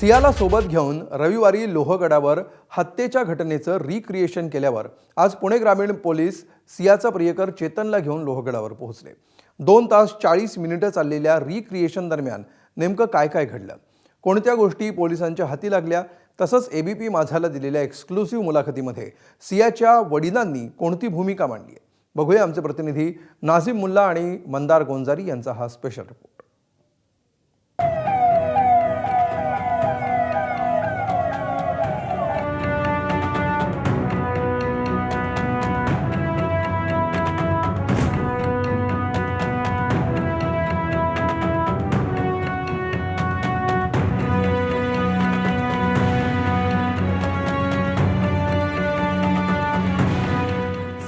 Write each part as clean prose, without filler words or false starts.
सियाला सोबत घेऊन रविवारी लोहगडावर हत्येच्या घटनेचं रिक्रिएशन केल्यावर आज पुणे ग्रामीण पोलीस सियाचा प्रियकर चेतनला घेऊन लोहगडावर पोहोचले। 2 तास 40 मिनिटं चाललेल्या रिक्रिएशन दरम्यान नेमकं काय काय घडलं, कोणत्या गोष्टी पोलिसांच्या हाती लागल्या, तसंच एबीपी माझाला दिलेल्या एक्सक्लुसिव्ह मुलाखतीमध्ये सियाच्या वडिलांनी कोणती भूमिका मांडली आहे, बघूया आमचे प्रतिनिधी नाझिम मुल्ला आणि मंदार गोंजारी यांचा हा स्पेशल रिपोर्ट।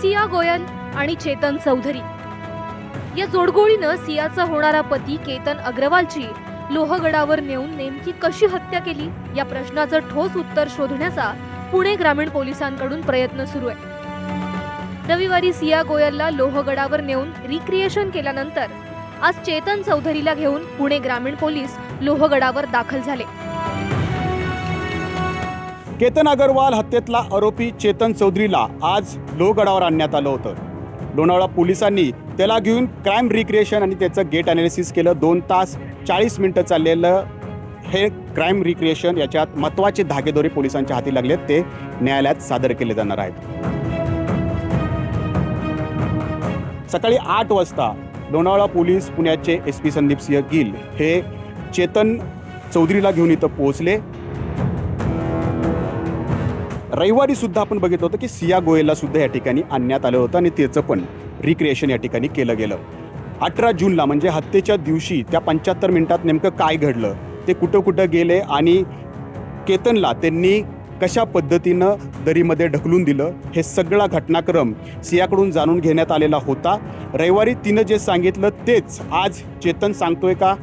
सिया गोयल आणि चेतन चौधरी या जोडगोळीनं सियाचा होणारा पती केतन अग्रवालची लोहगडावर नेऊन नेमकी कशी हत्या केली या प्रश्नाचं ठोस उत्तर शोधण्याचा पुणे ग्रामीण पोलिसांकडून प्रयत्न सुरू आहे। रविवारी सिया गोयलला लोहगडावर नेऊन रिक्रिएशन केल्यानंतर आज चेतन चौधरीला घेऊन पुणे ग्रामीण पोलीस लोहगडावर दाखल झाले। केतन अग्रवाल हत्येतला आरोपी चेतन चौधरीला आज लोहगडावर आणण्यात आलं होतं। लोणावळा पोलिसांनी त्याला घेऊन क्राईम रिक्रिएशन आणि त्याचं गेट ॲनालिसिस केलं। 2 तास 40 मिनिटं चाललेलं हे क्राईम रिक्रिएशन, याच्यात महत्त्वाचे धागेदोरे पोलिसांच्या हाती लागलेत, ते न्यायालयात सादर केले जाणार आहेत। सकाळी 8 वाजता लोणावळा पोलीस पुण्याचे SP संदीप सिंह गिल हे चेतन चौधरीला घेऊन इथं पोहोचले। रविवारी सुद्धा आपण बघितलं होतं की सिया गोयलला सुद्धा या ठिकाणी आणण्यात आलं होतं आणि त्याचं पण रिक्रिएशन या ठिकाणी केलं गेलं। 18 जूनला म्हणजे हत्येच्या दिवशी त्या 75 मिनिटात नेमकं काय घडलं, ते कुठं कुठं गेले आणि केतनला त्यांनी कशा पद्धतीनं दरीमध्ये ढकलून दिलं, हे सगळा घटनाक्रम सियाकडून जाणून घेण्यात आलेला होता। रविवारी तिनं जे सांगितलं तेच आज चेतन सांगतोय का,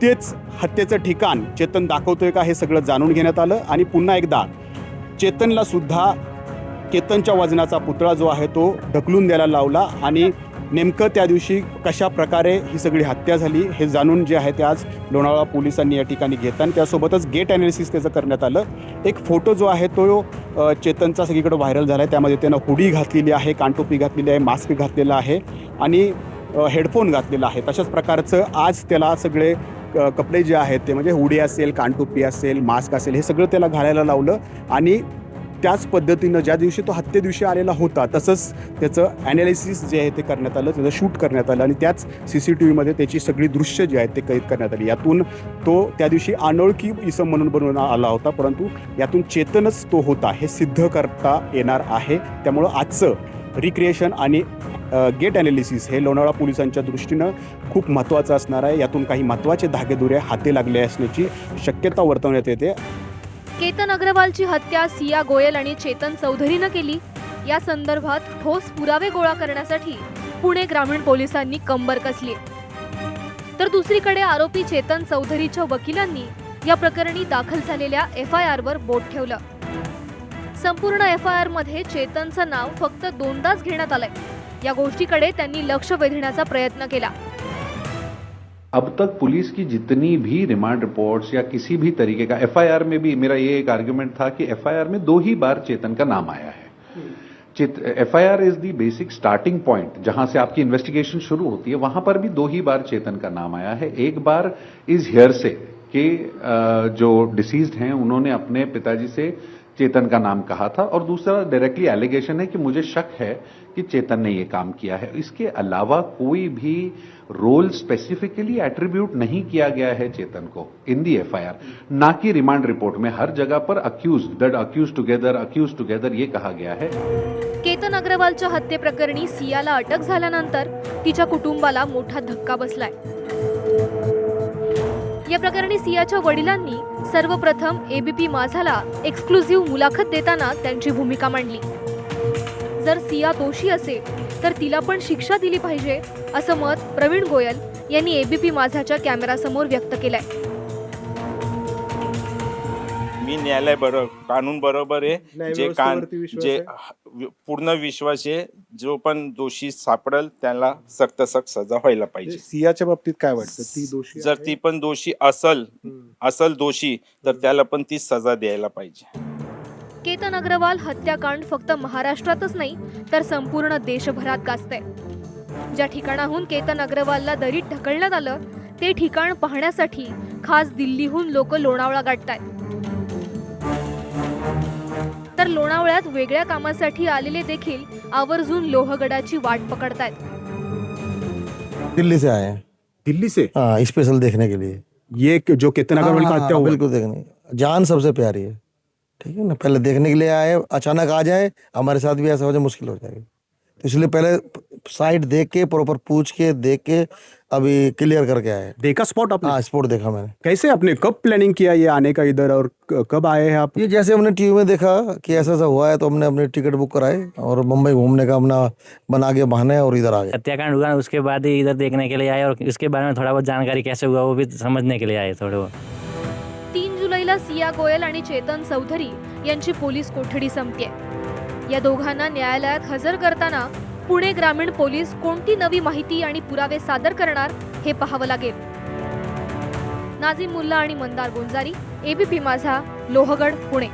तेच हत्येचं ठिकाण चेतन दाखवतोय का, हे सगळं जाणून घेण्यात आलं। आणि पुन्हा एकदा चेतनला सुद्धा केतनच्या वजनाचा पुतळा जो आहे तो ढकलून द्यायला लावला आणि नेमकं त्या दिवशी कशा प्रकारे ही सगळी हत्या झाली हे जाणून जे आहे ते आज लोणावळा पोलिसांनी या ठिकाणी घेताना त्यासोबतच गेट ॲनालिसिस त्याचं करण्यात आलं। एक फोटो जो आहे तो चेतनचा सगळीकडे व्हायरल झाला आहे। त्यामध्ये त्यानं हुडी घातलेली आहे, कानटोपी घातलेली आहे, मास्क घातलेला आहे आणि हेडफोन घातलेला आहे। तशाच प्रकारचं आज त्याला सगळे कपडे जे आहेत ते म्हणजे हुडी असेल, कानटोपी असेल, मास्क असेल, हे सगळं त्याला घालायला लावलं आणि त्याच पद्धतीनं ज्या दिवशी तो हत्ये दिवशी आलेला होता तसंच त्याचं ॲनालिसिस जे आहे ते करण्यात आलं, त्याचं शूट करण्यात आलं आणि त्याच CCTVमध्ये त्याची सगळी दृश्य जी आहेत ते कैद करण्यात आली। यातून तो त्या दिवशी अनोळखी इसम म्हणून बनवून आला होता, परंतु यातून चेतनच तो होता हे सिद्ध करता येणार आहे। त्यामुळं आजचं रिक्रिएशन आणि गेट ॲनालिसिस हे लोणावळा पोलिसांच्या दृष्टीनं खूप महत्त्वाचं असणार आहे। यातून काही महत्त्वाचे धागेदोरे हाती लागले असण्याची शक्यता वर्तवण्यात येते। केतन अग्रवालची हत्या सिया गोयल आणि चेतन चौधरीनं केली या संदर्भात ठोस पुरावे गोळा करण्यासाठी पुणे ग्रामीण पोलिसांनी कंबर कसली। तर दुसरीकडे आरोपी चेतन चौधरीच्या वकिलांनी या प्रकरणी दाखल झालेल्या FIR वर बोट ठेवलं। संपूर्ण FIR मध्ये चेतनचं नाव फक्त 2दाच घेण्यात आलंय। या गोष्टीकडे त्यांनी लक्ष वेधण्याचा प्रयत्न केला। अब तक पुलिस की जितनी भी रिमांड रिपोर्ट्स या किसी भी तरीके का FIR में भी मेरा ये एक आर्गुमेंट था कि FIR में 2 ही बार चेतन का नाम आया है। FIR is the basic starting point, जहां से आपकी इन्वेस्टिगेशन शुरू होती है, वहां पर भी 2 ही बार चेतन का नाम आया है। एक बार इज हियर से कि जो डिसीज्ड हैं उन्होंने अपने पिताजी से चेतन का नाम कहा था, और दूसरा डायरेक्टली एलिगेशन है कि मुझे शक है कि चेतन ने ये काम किया है। इसके अलावा कोई भी रोल स्पेसिफिकली एट्रीब्यूट नहीं किया गया है चेतन को इन दी FIR, ना कि रिमांड रिपोर्ट में हर जगह पर अक्यूज्ड, दैट अक्यूज टुगेदर ये कहा गया है। केतन अग्रवालच्या हत्येप्रकरणी सियाला अटक झाल्यानंतर तिच्या कुटुंबाला मोठा धक्का बसलाय। या प्रकरणी सियाच्या वडिलांनी सर्वप्रथम एबीपी माझाला एक्सक्लुसिव्ह मुलाखत देताना त्यांची भूमिका मांडली। जर सिया दोषी असेल तर तिला पण शिक्षा दिली पाहिजे असं मत प्रवीण गोयल यांनी एबीपी माझाच्या कॅमेरासमोर व्यक्त केलंय। मी न्यायालय कानून बरोबर आहे, जे पूर्ण विश्वास आहे, जो पण दोषी सापडेल त्याला सक्त सजा व्हायला पाहिजे. सियाच्या बाबतीत काय वाटतं, ती दोषी जर ती पण दोषी असल दोषी तर त्याला पण ती सजा द्यायला पाहिजे. केतन अग्रवाल हत्याकांड फक्त महाराष्ट्रातच नाही तर संपूर्ण देशभरात गाजतंय. ज्या ठिकाणाहून केतन अग्रवालला दरीत ढकलण्यात आलं ते ठिकाण पाहण्यासाठी खास दिल्लीहून लोक लोणावळा गाठतायत. तर लोणावळ्यात वेगळ्या कामासाठी आलेले देखील आवर्जून लोहगडाची वाट पकडतायत. दिल्ली से आए हैं। दिल्ली से हाँ, स्पेशल देखने के लिए। ये जो केतन अग्रवाल का हत्या हुआ, बिल्कुल देखने, जान सबसे प्यारी है, ठीक है ना। पहले देखने के लिए आए, अचानक आ जाए हमारे साथ भी ऐसा हो जाए मुश्किल हो जाएगी, तो इसलिए पहले साइट देख के प्रॉपर पूछ के देख के अभी क्लियर करके आए। देखा स्पॉट आपने? हाँ, स्पॉट देखा मैंने। कैसे आपने कब प्लानिंग किया ये आने का इधर, और कब आए हैं आप? ये जैसे हमने टीवी में देखा कि ऐसा ऐसा हुआ है तो हमने अपनी टिकट बुक कराई और मुंबई घूमने का अपना बना के बहाने और इधर आ गए। हत्याकांड हुआ उसके बाद ही इधर देखने के लिए आए और इसके बारे में थोड़ा बहुत जानकारी कैसे हुआ वो भी समझने के लिए आए थोड़े बहुत. 3 जुलैला सिया गोयल आणि चेतन चौधरी यांची पोलीस कोठडी संपतेय. या दोघांना न्यायालयात हजर करताना पुणे ग्रामीण पोलीस कोणती नवी माहिती आणि पुरावे सादर करणार हे पाहावं लागेल. नाझीम मुल्ला आणि मंदार गोंजारी, एबीपी माझा, लोहगड, पुणे.